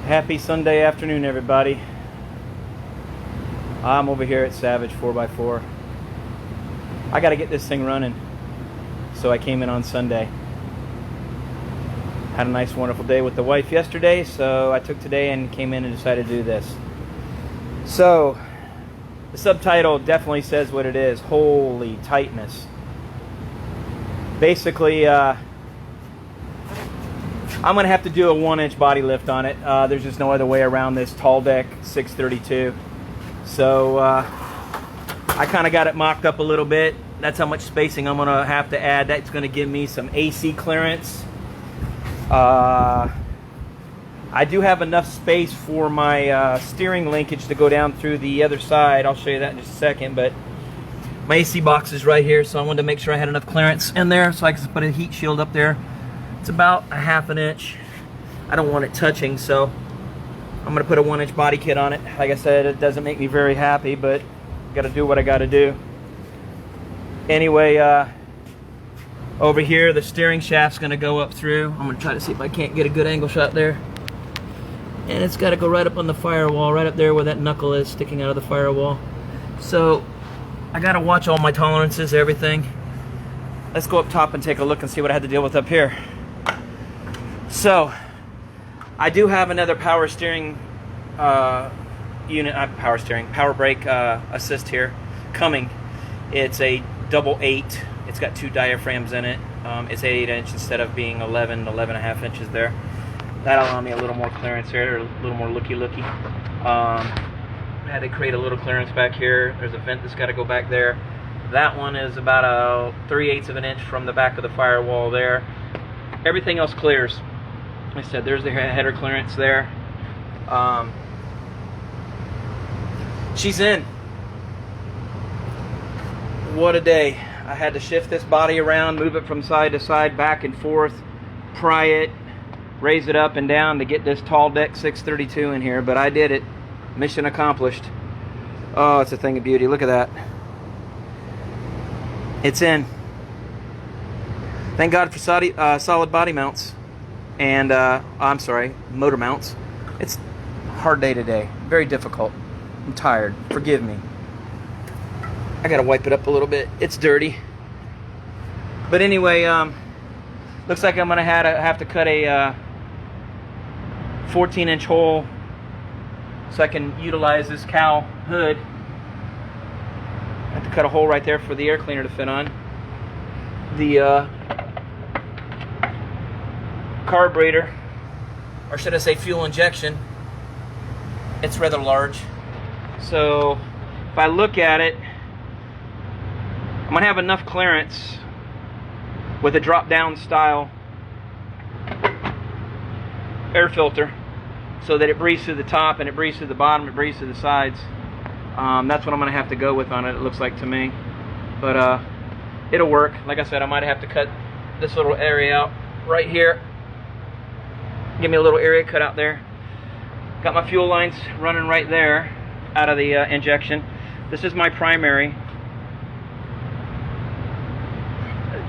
Happy Sunday afternoon, everybody. I'm over here at Savage 4x4. I got to get this thing running, so I came in on Sunday. Had a nice, wonderful day with the wife yesterday, so I took today and came in and decided to do this. So, the subtitle definitely says what it is. Holy tightness. Basically, I'm going to have to do a 1-inch body lift on it. There's just no other way around this tall deck 632. So I kind of got it mocked up a little bit. That's how much spacing I'm going to have to add. That's going to give me some AC clearance. I do have enough space for my steering linkage to go down through the other side. I'll show you that in just a second. But my AC box is right here, so I wanted to make sure I had enough clearance in there so I can put a heat shield up there. It's about a 1/2 inch. I don't want it touching, so I'm going to put a 1-inch body kit on it. Like I said, it doesn't make me very happy, but got to do what I got to do. Anyway, over here, the steering shaft's going to go up through. I'm going to try to see if I can't get a good angle shot there. And it's got to go right up on the firewall, right up there where that knuckle is sticking out of the firewall. So I got to watch all my tolerances, everything. Let's go up top and take a look and see what I had to deal with up here. So, I do have another power steering unit, power brake assist here coming. It's a double 8. It's got 2 diaphragms in it. It's 8-inch instead of being 11.5 inches there. That'll allow me a little more clearance here, or a little more looky-looky. I had to create a little clearance back here. There's a vent that's got to go back there. That one is about a 3/8 of an inch from the back of the firewall there. Everything else clears. Like I said, there's the header clearance there. She's in. What a day. I had to shift this body around, move it from side to side, back and forth, pry it, raise it up and down to get this tall deck 632 in here, but I did it. Mission accomplished. Oh, it's a thing of beauty. Look at that. It's in. Thank God for solid body mounts. And, I'm sorry, motor mounts. It's a hard day today. Very difficult. I'm tired. Forgive me. I gotta wipe it up a little bit. It's dirty. But anyway, looks like I'm gonna have to cut a 14-inch hole so I can utilize this cowl hood. I have to cut a hole right there for the air cleaner to fit on. The carburetor, or should I say fuel injection, it's rather large. So if I look at it, I'm going to have enough clearance with a drop-down style air filter so that it breathes through the top and it breathes through the bottom, it breathes through the sides. That's what I'm going to have to go with on it, it looks like to me. But it'll work. Like I said, I might have to cut this little area out right here. Give me a little area cut out there. Got my fuel lines running right there out of the injection. This is my primary.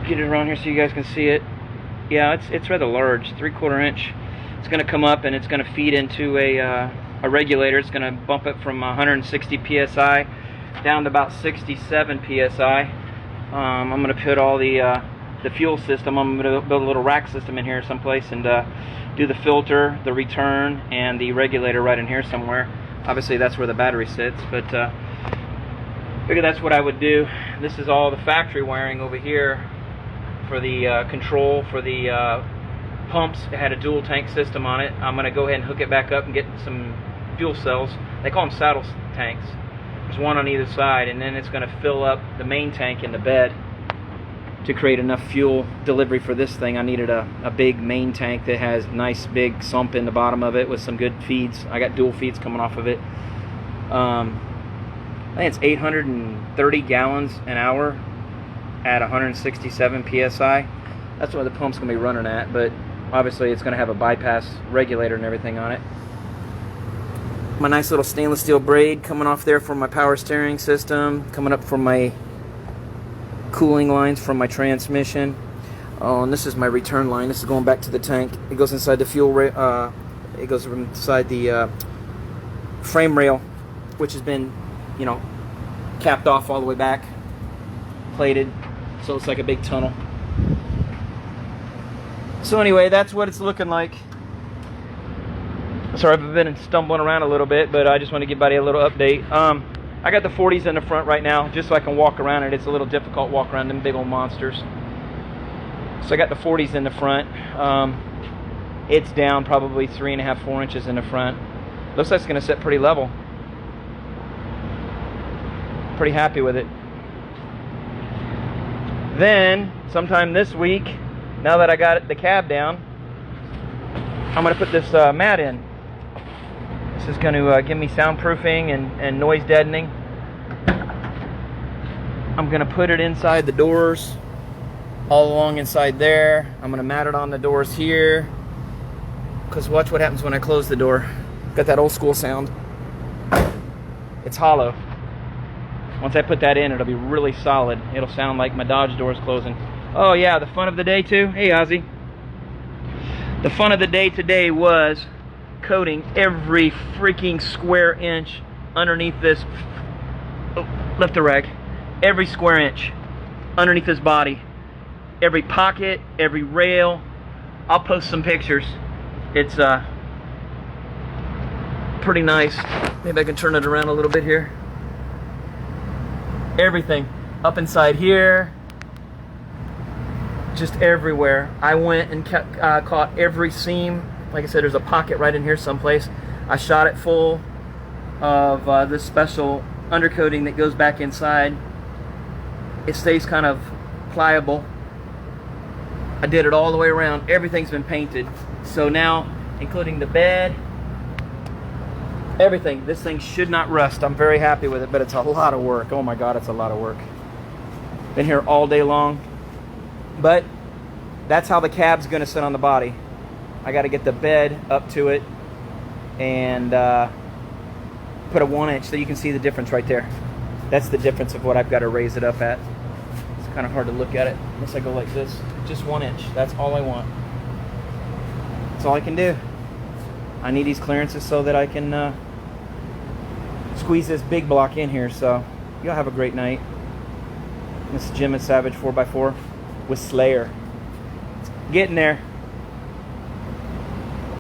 Get it around here so you guys can see it. Yeah, it's rather large, 3/4 inch. It's going to come up and it's going to feed into a regulator. It's going to bump it from 160 psi down to about 67 psi. I'm going to put all the fuel system. I'm going to build a little rack system in here someplace and do the filter, the return, and the regulator right in here somewhere. Obviously that's where the battery sits, but figure that's what I would do. This is all the factory wiring over here for the control for the pumps. It had a dual tank system on it. I'm going to go ahead and hook it back up and get some fuel cells. They call them saddle tanks. There's one on either side, and then it's going to fill up the main tank in the bed. To create enough fuel delivery for this thing, I needed a big main tank that has nice big sump in the bottom of it with some good feeds. I got dual feeds coming off of it. I think it's 830 gallons an hour at 167 psi. That's what the pump's going to be running at, but obviously it's going to have a bypass regulator and everything on it. My nice little stainless steel braid coming off there from my power steering system, coming up from my cooling lines from my transmission. Oh, and this is my return line. This is going back to the tank. It goes inside the fuel It goes inside the frame rail, which has been, you know, capped off all the way back, plated, so it's like a big tunnel. So anyway, that's what it's looking like. Sorry, I've been stumbling around a little bit, but I just want to give everybody a little update. I got the 40s in the front right now, just so I can walk around it. It's a little difficult to walk around them big old monsters. So I got the 40s in the front. It's down probably 3.5, 4 inches in the front. Looks like it's going to sit pretty level. Pretty happy with it. Then, sometime this week, now that I got the cab down, I'm going to put this mat in. This is going to give me soundproofing and noise deadening. I'm going to put it inside the doors, all along inside there. I'm going to mat it on the doors here, because watch what happens when I close the door. Got that old school sound. It's hollow. Once I put that in, it'll be really solid. It'll sound like my Dodge door's closing. Oh yeah, the fun of the day too. Hey Ozzy. The fun of the day today was coating every freaking square inch underneath this. Oh, left the rag. Every square inch underneath this body. Every pocket, every rail. I'll post some pictures. It's pretty nice. Maybe I can turn it around a little bit here. Everything up inside here, just everywhere. I went and caught every seam. Like I said, there's a pocket right in here someplace. I shot it full of this special undercoating that goes back inside. It stays kind of pliable. I did it all the way around. Everything's been painted. So now, including the bed, everything. This thing should not rust. I'm very happy with it, but it's a lot of work. Oh my God, it's a lot of work. Been here all day long. But that's how the cab's going to sit on the body. I got to get the bed up to it and put a 1 inch so you can see the difference right there. That's the difference of what I've got to raise it up at. It's kind of hard to look at it unless I go like this. Just 1 inch. That's all I want. That's all I can do. I need these clearances so that I can squeeze this big block in here. So y'all have a great night. This is Jim at Savage 4x4 with Slayer. It's getting there.